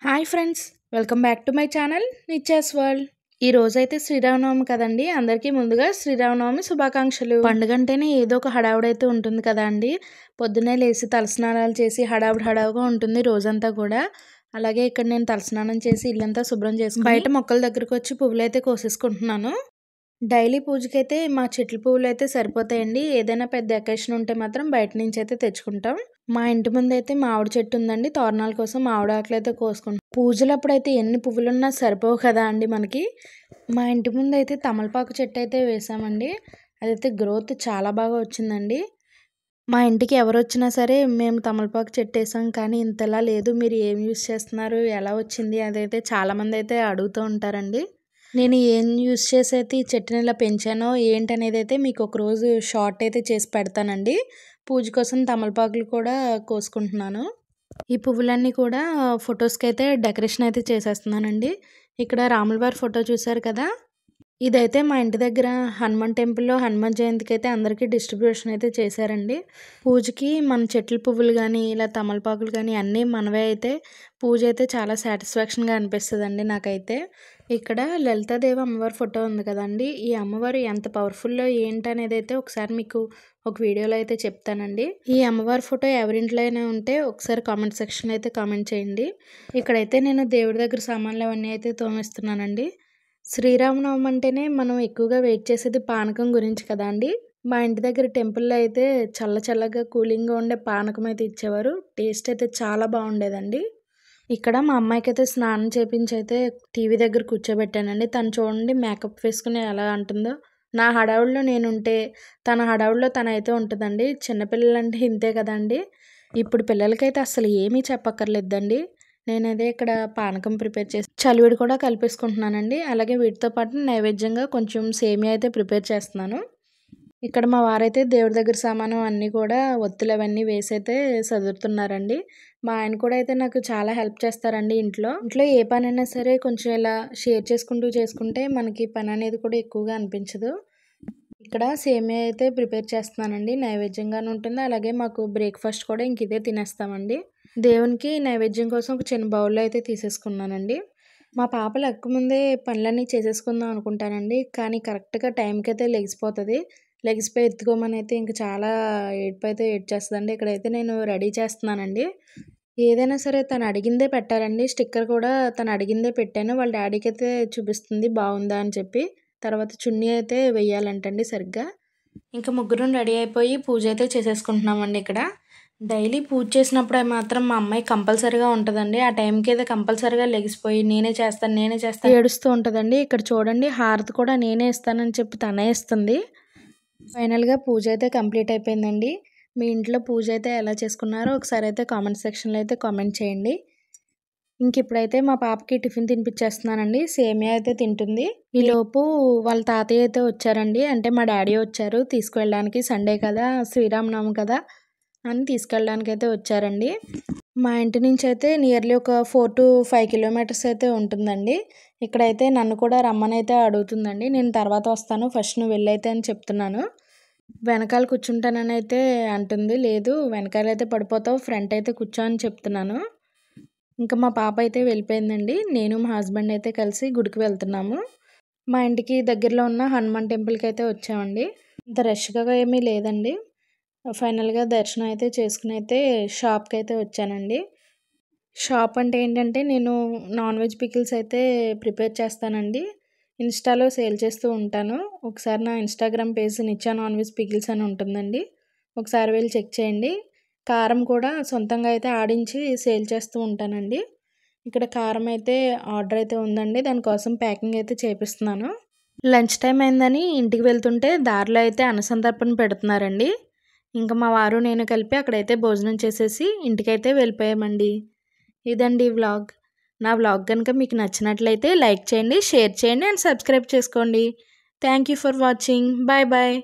Hi friends, welcome back to my channel Nithya's world. ఈ రోజైతే శ్రీరామనవమి కదండి. అందరికీ ముందుగా శ్రీరామనవమి శుభాకాంక్షలు. పండుగ అంటేనే ఏదో ఒక హడావుడైతే ఉంటుంది కదా అండి. పొద్దున్నే లేచి తలస్నానాలు చేసి హడావుడిగా ఉంటుంది రోజంతా కూడా. అలాగే ఇక్కడ నేను తలస్నానం చేసి ఇల్లంతా శుభ్రం చేసుకుని బయట మొక్కల దగ్గరకు వచ్చి పువ్వులు అయితే కోసేసుకుంటున్నాను. డైలీ పూజకైతే మా చెట్ల పువ్వులు అయితే సరిపోతాయండి. ఏదైనా పెద్ద అకేషన్ ఉంటే మాత్రం బయట నుంచి అయితే తెచ్చుకుంటాం. మా ఇంటి ముందు అయితే మామిడి చెట్టు ఉందండి. తోరణాల కోసం మామిడి ఆకులు అయితే కోసుకుంటాం. పూజలప్పుడు అయితే ఎన్ని పువ్వులున్నా సరిపోవు కదా అండి మనకి. మా ఇంటి ముందు అయితే తమలపాకు చెట్టు అయితే వేసామండి. అదైతే గ్రోత్ చాలా బాగా వచ్చిందండి. మా ఇంటికి ఎవరు వచ్చినా సరే మేము తమలపాకు చెట్టు వేసాం కానీ ఇంతలా లేదు, మీరు ఏం యూస్ చేస్తున్నారు, ఎలా వచ్చింది అదైతే చాలామంది అయితే అడుగుతూ ఉంటారండి. నేను ఏం యూస్ చేసి అయితే ఈ చెట్టుని ఇలా పెంచానో ఏంటనేది అయితే మీకు ఒకరోజు షార్ట్ అయితే చేసి పెడతానండి. పూజ కోసం తమలపాకులు కూడా కోసుకుంటున్నాను. ఈ పువ్వులన్నీ కూడా ఫొటోస్కి అయితే డెకరేషన్ అయితే చేసేస్తున్నానండి. ఇక్కడ రాములవారి ఫోటో చూసారు కదా, ఇదైతే మా ఇంటి దగ్గర హనుమాన్ టెంపుల్లో హనుమాన్ జయంతికి అయితే అందరికీ డిస్ట్రిబ్యూషన్ అయితే చేశారండి. పూజకి మన చెట్ల పువ్వులు కానీ ఇలా తమలపాకులు కానీ అన్నీ మనవే అయితే పూజ అయితే చాలా సాటిస్ఫాక్షన్గా అనిపిస్తుందండి నాకైతే. ఇక్కడ లలితాదేవి అమ్మవారి ఫోటో ఉంది కదండి. ఈ అమ్మవారు ఎంత పవర్ఫుల్లో ఏంటనేది అయితే ఒకసారి మీకు ఒక వీడియోలో అయితే చెప్తానండి. ఈ అమ్మవారి ఫోటో ఎవరింట్లో అయినా ఉంటే ఒకసారి కామెంట్ సెక్షన్ అయితే కామెంట్ చేయండి. ఇక్కడైతే నేను దేవుడి దగ్గర సామాన్లు అవన్నీ అయితే తోమిస్తున్నానండి. శ్రీరామనవమి అంటేనే మనం ఎక్కువగా వెయిట్ చేసేది పానకం గురించి కదా అండి. మా ఇంటి దగ్గర టెంపుల్లో అయితే చల్లగా కూలింగ్గా ఉండే పానకం అయితే ఇచ్చేవారు. టేస్ట్ అయితే చాలా బాగుండేదండి. ఇక్కడ మా అమ్మాయికి అయితే స్నానం చేపించి అయితే టీవీ దగ్గర కూర్చోబెట్టానండి. తను చూడండి మేకప్ వేసుకుని ఎలా అంటుందో. నా హడావుడిలో నేనుంటే తన హడావుడిలో తనైతే ఉంటుందండి. చిన్నపిల్లలంటే ఇంతే కదండి. ఇప్పుడు పిల్లలకైతే అసలు ఏమీ చెప్పక్కర్లేదండి. నేనదే ఇక్కడ పానకం ప్రిపేర్ చేసి చలివిడి కూడా కలిపేసుకుంటున్నానండి. అలాగే వీటితో పాటు నైవేద్యంగా కొంచెం సేమియా అయితే ప్రిపేర్ చేస్తున్నాను. ఇక్కడ మా వారైతే దేవుడి దగ్గర సామాను అన్నీ కూడా ఒత్తులు అవన్నీ వేసి అయితే సదురుతున్నారండి. మా ఆయన కూడా అయితే నాకు చాలా హెల్ప్ చేస్తారండి. ఇంట్లో ఏ పనైనా సరే కొంచెం ఇలా షేర్ చేసుకుంటే మనకి పని అనేది కూడా ఎక్కువగా అనిపించదు. ఇక్కడ సేమియా అయితే ప్రిపేర్ చేస్తున్నానండి. నైవేద్యంగానే ఉంటుంది. అలాగే మాకు బ్రేక్ఫాస్ట్ కూడా ఇంక ఇదే తినేస్తామండి. దేవునికి నైవేద్యం కోసం ఒక చిన్న బౌల్లో అయితే తీసేసుకున్నానండి. మా పాప లెక్కముందే పనులన్నీ చేసేసుకుందాం అనుకుంటానండి. కానీ కరెక్ట్గా టైంకి అయితే లెగిసిపోతుంది. లెగిసిపోయి ఎత్తుకోమని అయితే ఇంక చాలా ఏడుపైతే ఏడ్చేస్తుందండి. ఇక్కడైతే నేను రెడీ చేస్తున్నానండి. ఏదైనా సరే తను అడిగిందే పెట్టాలండి. స్టిక్కర్ కూడా తను అడిగిందే పెట్టాను. వాళ్ళ డాడీకి అయితే చూపిస్తుంది బాగుందా అని చెప్పి. తర్వాత చున్నీ అయితే వెయ్యాలంటండి సరిగ్గా. ఇంకా ముగ్గురం రెడీ అయిపోయి పూజ అయితే చేసేసుకుంటున్నామండి. ఇక్కడ డైలీ పూజ చేసినప్పుడు మాత్రం మా అమ్మాయి కంపల్సరీగా ఉంటుందండి. ఆ టైంకి అయితే కంపల్సరీగా లెగిసిపోయి నేనే చేస్తాను ఏడుస్తూ ఉంటుందండి. ఇక్కడ చూడండి హారతి కూడా నేనే ఇస్తానని చెప్పి తనే ఇస్తుంది. ఫైనల్గా పూజ అయితే కంప్లీట్ అయిపోయిందండి. మీ ఇంట్లో పూజ అయితే ఎలా చేసుకున్నారో ఒకసారి అయితే కామెంట్ సెక్షన్లో అయితే కామెంట్ చేయండి. ఇంక ఇప్పుడైతే మా పాపకి టిఫిన్ తినిపించేస్తున్నానండి. సేమియా అయితే తింటుంది. ఈలోపు వాళ్ళ తాతయ్య అయితే వచ్చారండి. అంటే మా డాడీ వచ్చారు తీసుకువెళ్ళడానికి. సండే కదా, శ్రీరామనవమి కదా అని తీసుకెళ్ళడానికి అయితే వచ్చారండి. మా ఇంటి నుంచి అయితే నియర్లీ ఒక 4 to 5 కిలోమీటర్స్ అయితే ఉంటుందండి. ఇక్కడైతే నన్ను కూడా రమ్మని అయితే అడుగుతుందండి. నేను తర్వాత వస్తాను, ఫస్ట్ నువ్వు వెళ్ళైతే అని చెప్తున్నాను. వెనకాల కూర్చుంటానని అయితే అంటుంది. లేదు వెనకాలైతే పడిపోతావు, ఫ్రంట్ అయితే కూర్చో అని చెప్తున్నాను. ఇంకా మా పాప అయితే వెళ్ళిపోయిందండి. నేను మా హస్బెండ్ అయితే కలిసి గుడికి వెళ్తున్నాము. మా ఇంటికి దగ్గరలో ఉన్న హనుమాన్ టెంపుల్కి అయితే వచ్చామండి. ఇంత రష్గా ఏమీ లేదండి. ఫైనల్గా దర్శనం అయితే చేసుకుని అయితే షాప్కి అయితే వచ్చానండి. షాప్ అంటే ఏంటంటే నేను నాన్ వెజ్ పికిల్స్ అయితే ప్రిపేర్ చేస్తానండి. ఇన్స్టాలో సేల్ చేస్తూ ఉంటాను. ఒకసారి నా ఇన్స్టాగ్రామ్ పేజ్ నిత్యా నాన్ వెజ్ పికిల్స్ అని ఉంటుందండి. ఒకసారి వెళ్ళి చెక్ చేయండి. కారం కూడా సొంతంగా అయితే ఆడించి సేల్ చేస్తూ ఉంటానండి. ఇక్కడ కారం అయితే ఆర్డర్ అయితే ఉందండి. దానికోసం ప్యాకింగ్ అయితే చేపిస్తున్నాను. లంచ్ టైం అయిందని ఇంటికి వెళ్తుంటే దారిలో అయితే అన్నసంతర్పణ పెడుతున్నారండి. ఇంకా మా వారు నేను కలిపి అక్కడైతే భోజనం చేసేసి ఇంటికైతే వెళ్ళిపోయామండి. ఇదండి వ్లాగ్. నా వ్లాగ్ కనుక మీకు నచ్చినట్లయితే లైక్ చేయండి, షేర్ చేయండి అండ్ సబ్స్క్రైబ్ చేసుకోండి. Thank you for watching. Bye bye.